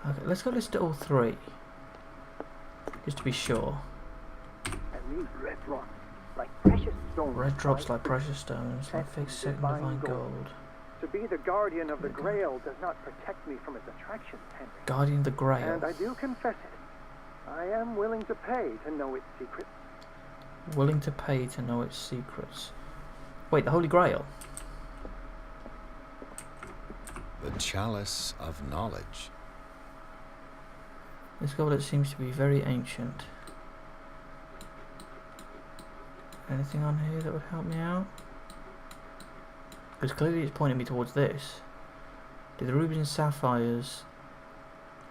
Okay, let's go listen to all three. Just to be sure. And these red drops, like precious stones. Red drops like precious stones, like fixed set in divine gold. To be the guardian of the Grail does not protect me from its attractions, Henry. Guardian of the Grail. And I do confess it. I am willing to pay to know its secrets. Willing to pay to know its secrets. Wait, the Holy Grail? The chalice of knowledge. This goblet seems to be very ancient. Anything on here that would help me out? Because clearly it's pointing me towards this. Do the rubies and sapphires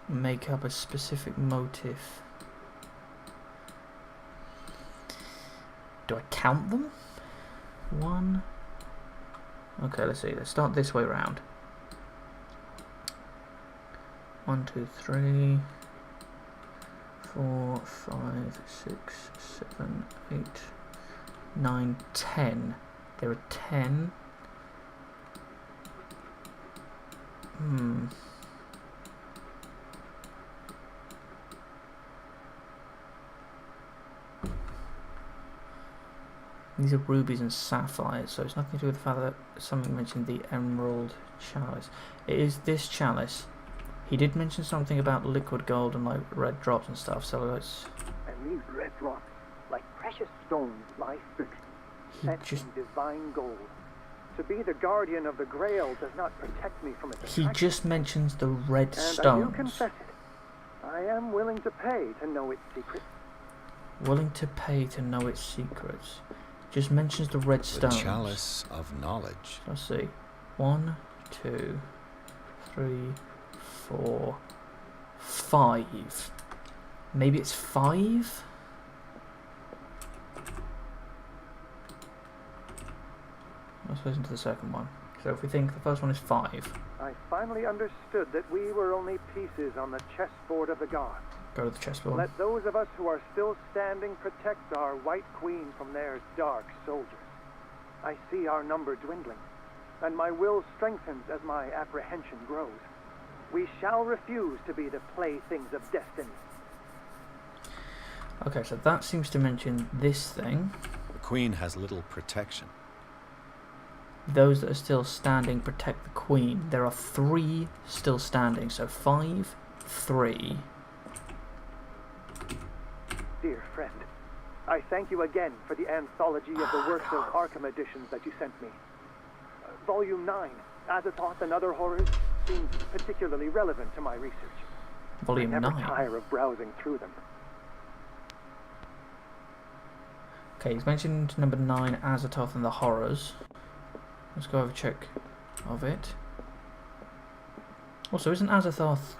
make up a specific motif? Do I count them? 1. Okay, let's see. Let's start this way round. 1, 2, 3, 4, 5, 6, 7, 8, 9, 10. There are 10. These are rubies and sapphires, so it's nothing to do with the fact that something mentioned the emerald chalice. It is this chalice. He did mention something about liquid gold and like red drops and stuff, so let's... And these red drops, like precious stones, lie fixed, set in divine gold. To be the guardian of the Grail does not protect me from its attraction. He just mentions the red stones. And I do confess it. I am willing to pay to know its secrets. Willing to pay to know its secrets. Just mentions the red stones. The chalice of knowledge. Let's see. 1, 2, 3, 4, 5. Maybe it's 5? Let's listen to the second one. So if we think the first one is 5. I finally understood that we were only pieces on the chessboard of the gods. Go to the chessboard. Let those of us who are still standing protect our White Queen from their dark soldiers. I see our number dwindling, and my will strengthens as my apprehension grows. We shall refuse to be the playthings of destiny. Okay, so that seems to mention this thing. The queen has little protection. Those that are still standing protect the queen. There are 3 still standing, so 5, 3. Dear friend, I thank you again for the anthology of the works of Arkham editions that you sent me. Volume 9, Azathoth and Other Horrors, seems particularly relevant to my research. Volume 9? I never tire of browsing through them. Okay, he's mentioned number 9, Azathoth and the Horrors. Let's go have a check of it. Also, isn't Azathoth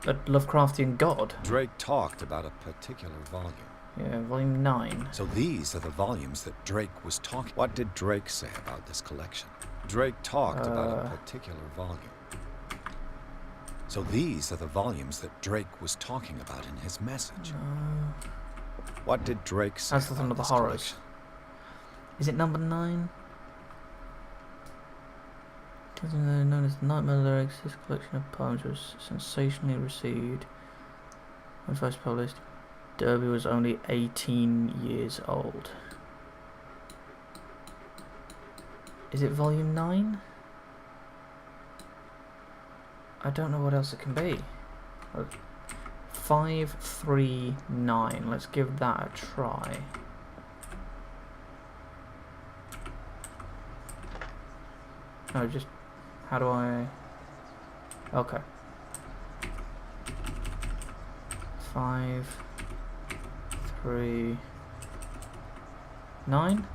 a Lovecraftian god? Drake talked about a particular volume. Yeah, volume 9. So these are the volumes that Drake was talking. What did Drake say about this collection? Drake talked about a particular volume. So these are the volumes that Drake was talking about in his message. What did Drake say Azathoth about and the this Horrors. collection? Is it number 9? Known as the Nightmare Lyrics, this collection of poems was sensationally received. When first published, Derby was only 18 years old. Is it volume 9? I don't know what else it can be. 539. Let's give that a try. No, just... How do I... Okay. 5, 3, 9.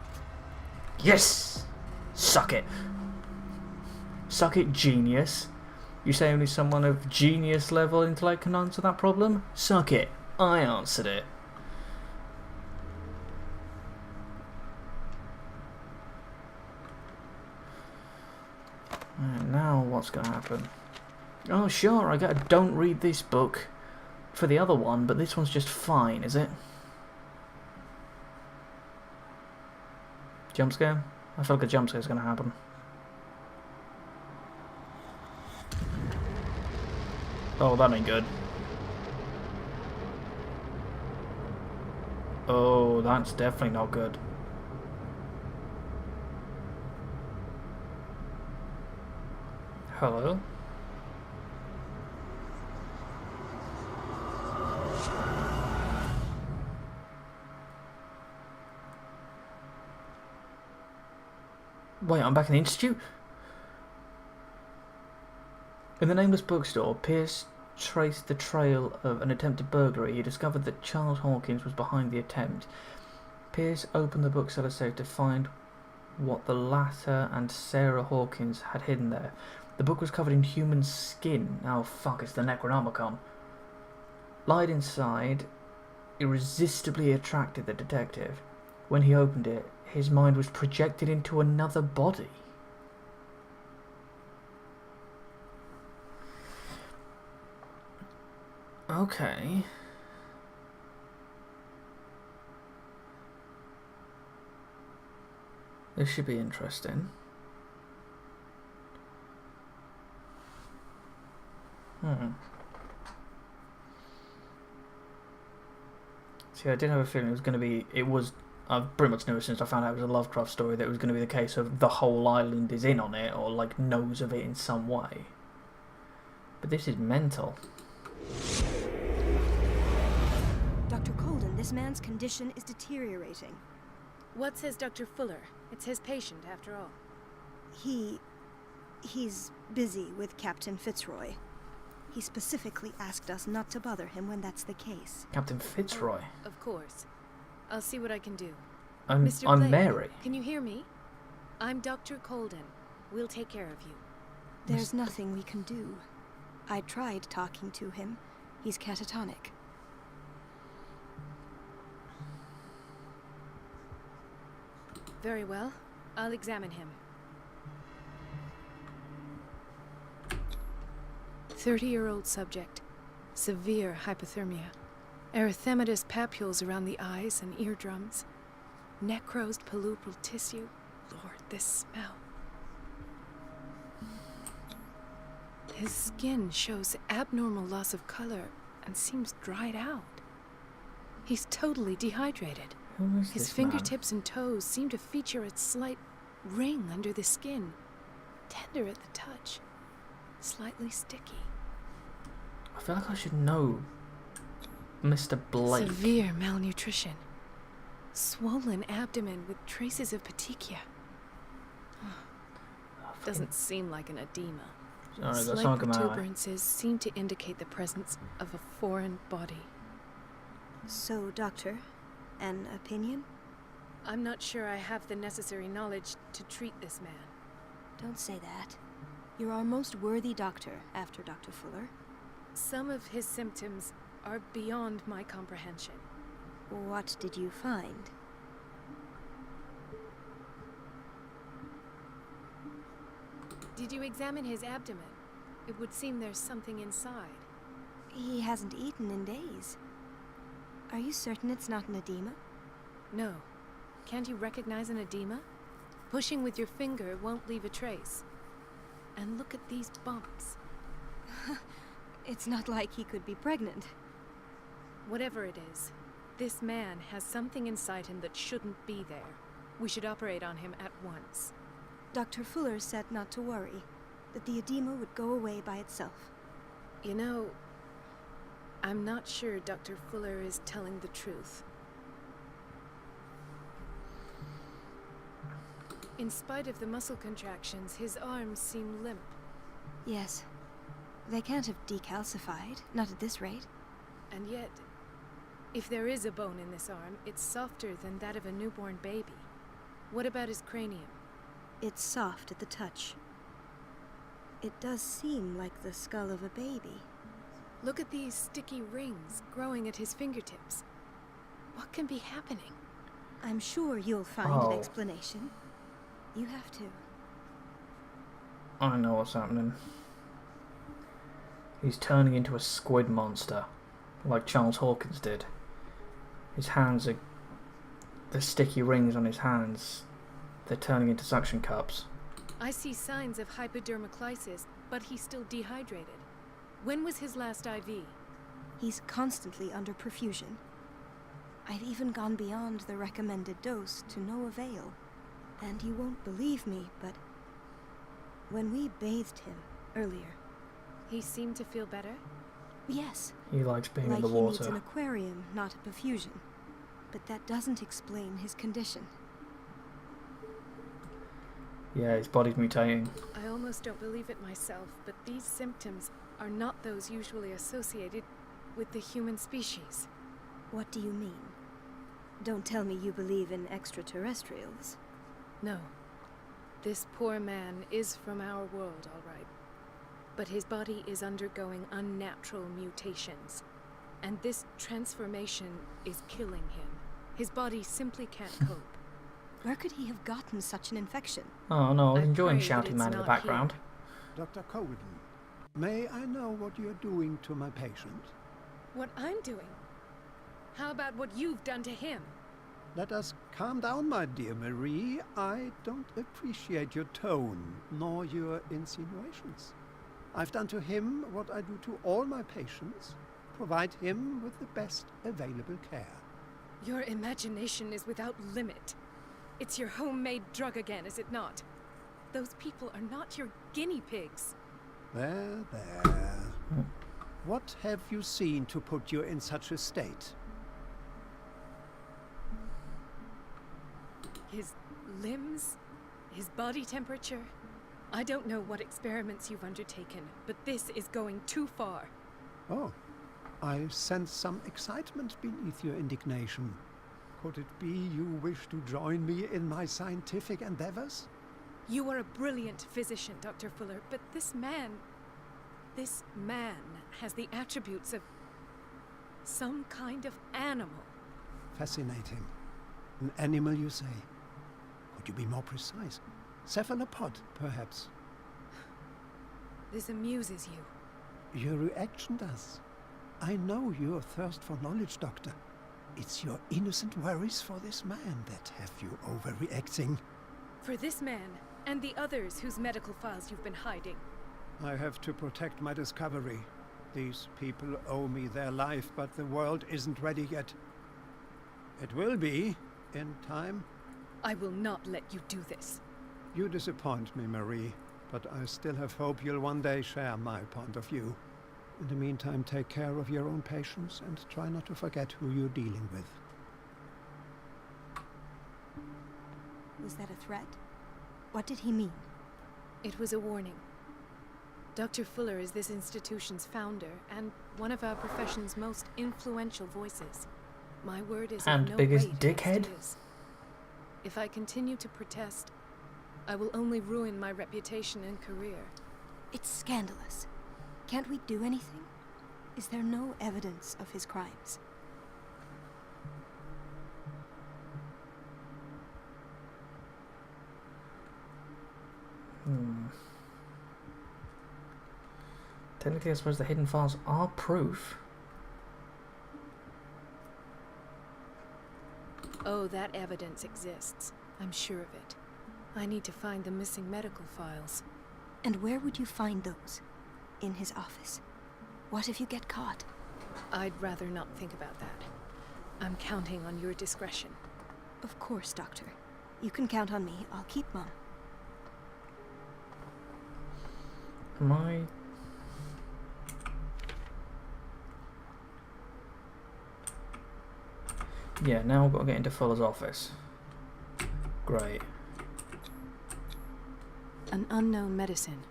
Yes! Suck it! Suck it, genius. You say only someone of genius level intellect can answer that problem? Suck it. I answered it. Right, now what's going to happen? Oh sure, I got a don't read this book for the other one, but this one's just fine, is it? Jump scare? I feel like a jump scare is going to happen. Oh, that ain't good. Oh, that's definitely not good. Hello? Wait, I'm back in the Institute? In the nameless bookstore, Pierce traced the trail of an attempted burglary. He discovered that Charles Hawkins was behind the attempt. Pierce opened the bookseller's safe to find what the latter and Sarah Hawkins had hidden there. The book was covered in human skin. Oh fuck, it's the Necronomicon. Lied inside irresistibly attracted the detective. When he opened it, his mind was projected into another body. Okay. This should be interesting. See, I did have a feeling it was going to be... I've pretty much knew since I found out it was a Lovecraft story that it was going to be the case of the whole island is in on it, or like knows of it in some way. But this is mental. Dr. Colden, this man's condition is deteriorating. What says Dr. Fuller? It's his patient, after all. He's busy with Captain Fitzroy. He specifically asked us not to bother him when that's the case. Captain Fitzroy? Oh, of course. I'll see what I can do. I'm Blake, Mary. Can you hear me? I'm Dr. Colden. We'll take care of you. There's nothing we can do. I tried talking to him. He's catatonic. Very well. I'll examine him. 30-year-old subject. Severe hypothermia. Erythematous papules around the eyes and eardrums. Necrosed palpebral tissue. Lord, this smell. His skin shows abnormal loss of color and seems dried out. He's totally dehydrated. Who is His this fingertips and toes seem to feature a slight ring under the skin. Tender at the touch. Slightly sticky. I feel like I should know Mr. Blake. Severe malnutrition. Swollen abdomen with traces of petechia. Doesn't seem like an edema. Slight protuberances seem to indicate the presence of a foreign body. So, Doctor, an opinion? I'm not sure I have the necessary knowledge to treat this man. Don't say that. You're our most worthy doctor after Dr. Fuller. Some of his symptoms are beyond my comprehension. What did you find? Did you examine his abdomen? It would seem there's something inside. He hasn't eaten in days. Are you certain it's not an edema? No. Can't you recognize an edema? Pushing with your finger won't leave a trace. And look at these bumps. It's not like he could be pregnant. Whatever it is, this man has something inside him that shouldn't be there. We should operate on him at once. Dr. Fuller said not to worry, that the edema would go away by itself. You know, I'm not sure Dr. Fuller is telling the truth. In spite of the muscle contractions, his arms seem limp. Yes. They can't have decalcified, not at this rate. And yet, if there is a bone in this arm, it's softer than that of a newborn baby. What about his cranium? It's soft at the touch. It does seem like the skull of a baby. Look at these sticky rings growing at his fingertips. What can be happening? I'm sure you'll find an explanation. You have to. I know what's happening. He's turning into a squid monster, like Charles Hawkins did. His hands are... the sticky rings on his hands, they're turning into suction cups. I see signs of hypodermoclysis, but he's still dehydrated. When was his last IV? He's constantly under perfusion. I've even gone beyond the recommended dose to no avail. And you won't believe me, but when we bathed him earlier, He seemed to feel better? yes, He likes being like in the he needs water. an aquarium, not a perfusion. But that doesn't explain his condition. Yeah, his body's mutating. I almost don't believe it myself, but these symptoms are not those usually associated with the human species. What do you mean? Don't tell me you believe in extraterrestrials. No. This poor man is from our world, all right. But his body is undergoing unnatural mutations. And this transformation is killing him. His body simply can't cope. Where could he have gotten such an infection? Oh no, I was I enjoying pray that Shouty it's Man in the not background. Dr. Colden, may I know what you're doing to my patient? What I'm doing? How about what you've done to him? Let us calm down, my dear Marie. I don't appreciate your tone, nor your insinuations. I've done to him what I do to all my patients. Provide him with the best available care. Your imagination is without limit. It's your homemade drug again, is it not? Those people are not your guinea pigs. There. What have you seen to put you in such a state? His limbs? His body temperature? I don't know what experiments you've undertaken, but this is going too far. Oh, I sense some excitement beneath your indignation. Could it be you wish to join me in my scientific endeavors? You are a brilliant physician, Dr. Fuller, but this man has the attributes of some kind of animal. Fascinating. An animal, you say? Could you be more precise? Cephalopod, perhaps? This amuses you. Your reaction does. I know your thirst for knowledge, Doctor. It's your innocent worries for this man that have you overreacting. For this man, and the others whose medical files you've been hiding. I have to protect my discovery. These people owe me their life, but the world isn't ready yet. It will be, in time. I will not let you do this. You disappoint me, Marie, but I still have hope you'll one day share my point of view. In the meantime, take care of your own patients and try not to forget who you're dealing with. Was that a threat? What did he mean? It was a warning. Dr. Fuller is this institution's founder and one of our profession's most influential voices. My word is And of no biggest weight dickhead? against his. If I continue to protest, I will only ruin my reputation and career. It's scandalous. Can't we do anything? Is there no evidence of his crimes? Technically, I suppose the hidden files are proof. Oh, that evidence exists. I'm sure of it. I need to find the missing medical files. And where would you find those? In his office. What if you get caught? I'd rather not think about that. I'm counting on your discretion. Of course, Doctor. You can count on me. I'll keep mum. Am I... Yeah, now I've got to get into Fuller's office. Great. An unknown medicine.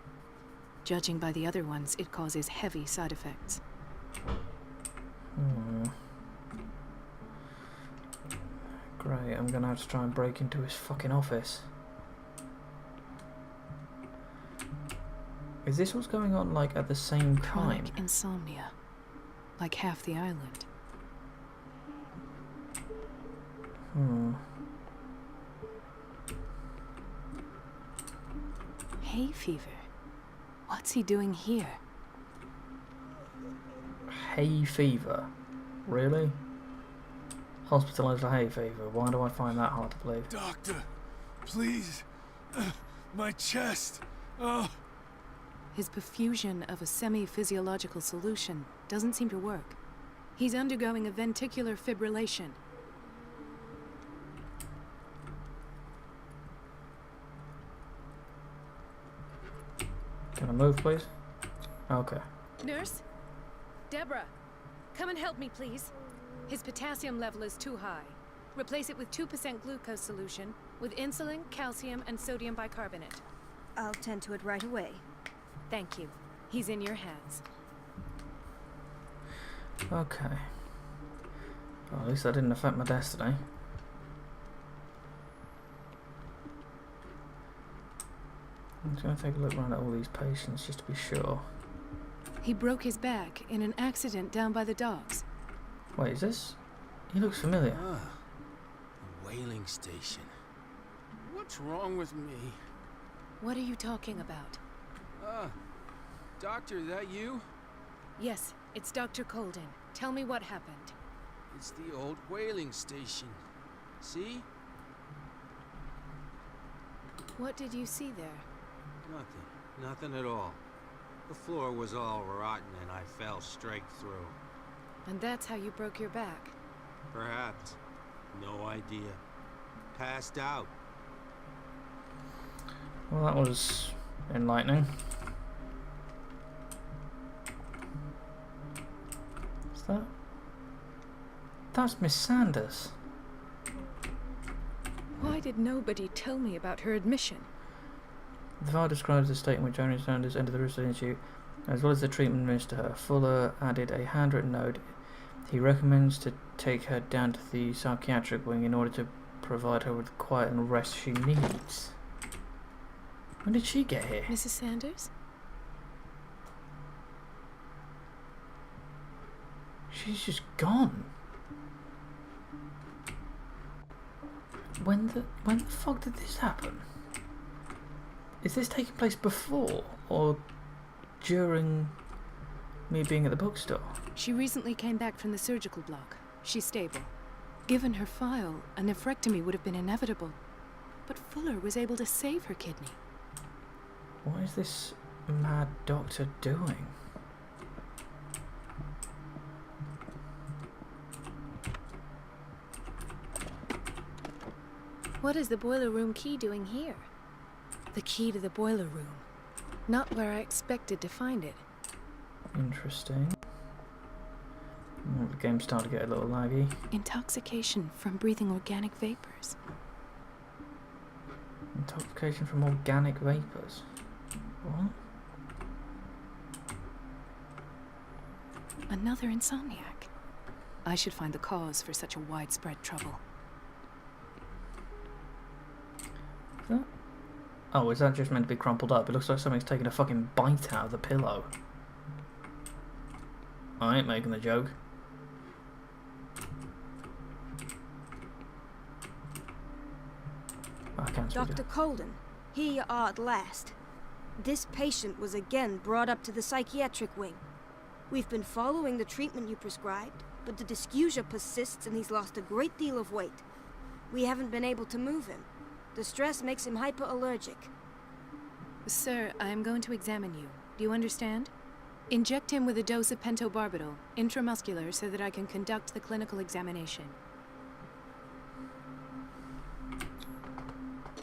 Judging by the other ones, it causes heavy side effects. Great, I'm gonna have to try and break into his fucking office. Is this what's going on, like, at the same time? Chronic insomnia. Like half the island. Hay fever. What's he doing here? Hay fever? Really? Hospitalized for hay fever. Why do I find that hard to believe? Doctor, please. My chest. Oh. His perfusion of a semi-physiological solution doesn't seem to work. He's undergoing a ventricular fibrillation. Can I move, please? Okay. Nurse? Deborah, come and help me, please. His potassium level is too high. Replace it with 2% glucose solution with insulin, calcium, and sodium bicarbonate. I'll tend to it right away. Thank you. He's in your hands. Okay. Well, at least that didn't affect my destiny. I'm just going to take a look around at all these patients just to be sure. He broke his back in an accident down by the docks. Wait, is this? He looks familiar. Ah, the whaling station. What's wrong with me? What are you talking about? Ah, doctor, that you? Yes, it's Dr. Colden. Tell me what happened. It's the old whaling station. See? What did you see there? Nothing at all. The floor was all rotten and I fell straight through. And that's how you broke your back. Perhaps. No idea. Passed out. Well, that was enlightening. Is that? That's Miss Sanders. Why did nobody tell me about her admission? The file describes the state in which Johnny Sanders entered the Riverside Institute, as well as the treatment administered to her. Fuller added a handwritten note. He recommends to take her down to the psychiatric wing in order to provide her with the quiet and rest she needs. When did she get here? Mrs. Sanders? She's just gone. When the fuck did this happen? Is this taking place before or during me being at the bookstore? She recently came back from the surgical block. She's stable. Given her file, a nephrectomy would have been inevitable. But Fuller was able to save her kidney. What is this mad doctor doing? What is the boiler room key doing here? The key to the boiler room. Not where I expected to find it. Interesting. The game's starting to get a little laggy. Intoxication from breathing organic vapors. Intoxication from organic vapors. What? Another insomniac. I should find the cause for such a widespread trouble. Is that? Oh, is that just meant to be crumpled up? It looks like something's taken a fucking bite out of the pillow. I ain't making the joke. I can't speak. Dr. Colden, here you are at last. This patient was again brought up to the psychiatric wing. We've been following the treatment you prescribed, but the dysgeusia persists and he's lost a great deal of weight. We haven't been able to move him. The stress makes him hyperallergic. Sir, I am going to examine you. Do you understand? Inject him with a dose of pentobarbital, intramuscular, so that I can conduct the clinical examination.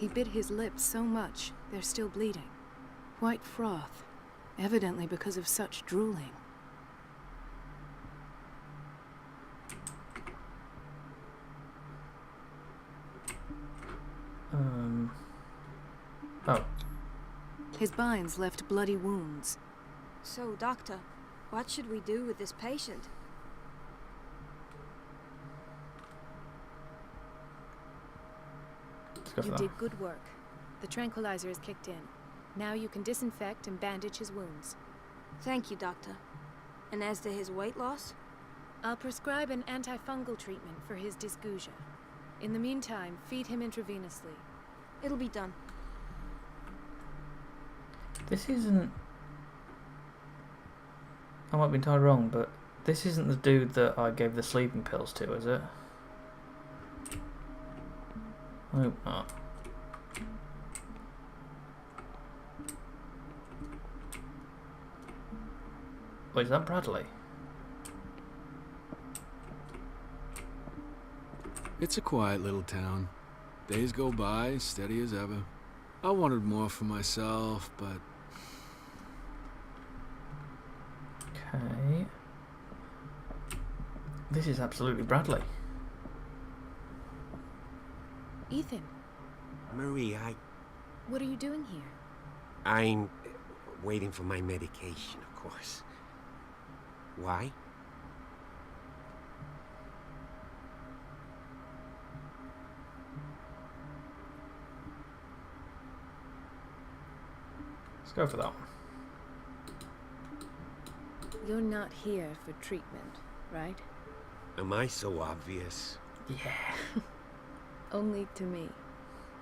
He bit his lips so much, they're still bleeding. White froth, evidently because of such drooling. Oh. His binds left bloody wounds. So, Doctor, what should we do with this patient? Let's go for You that. did good work. The tranquilizer is kicked in. Now you can disinfect and bandage his wounds. Thank you, Doctor. And as to his weight loss? I'll prescribe an antifungal treatment for his dysgeusia. In the meantime, feed him intravenously. It'll be done. This isn't... I might be entirely wrong, but this isn't the dude that I gave the sleeping pills to, is it? I hope not. Wait, is that Bradley? It's a quiet little town. Days go by, steady as ever. I wanted more for myself, but... Okay. This is absolutely Bradley. Ethan, Marie, what are you doing here? I'm waiting for my medication, of course. Why? Let's go for that one. You're not here for treatment, right? Am I so obvious? Yeah. Only to me.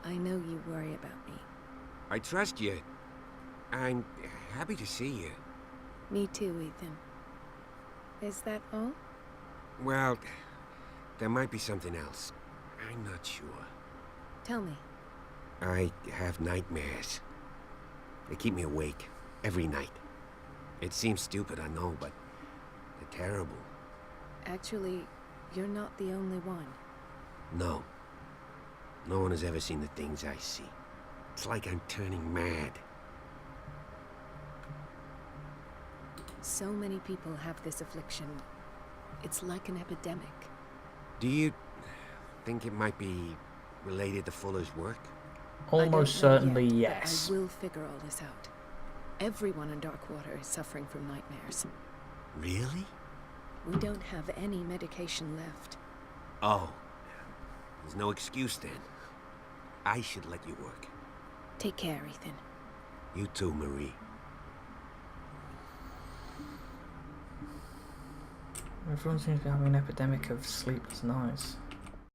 I know you worry about me. I trust you. I'm happy to see you. Me too, Ethan. Is that all? Well, there might be something else. I'm not sure. Tell me. I have nightmares. They keep me awake every night. It seems stupid, I know, but they're terrible. Actually, you're not the only one. No. No one has ever seen the things I see. It's like I'm turning mad. So many people have this affliction. It's like an epidemic. Do you think it might be related to Fuller's work? Almost certainly yes. But I will figure all this out. Everyone in Darkwater is suffering from nightmares. Really? We don't have any medication left. Oh. There's no excuse then. I should let you work. Take care, Ethan. You too, Marie. Everyone seems to be having an epidemic of sleepless nights.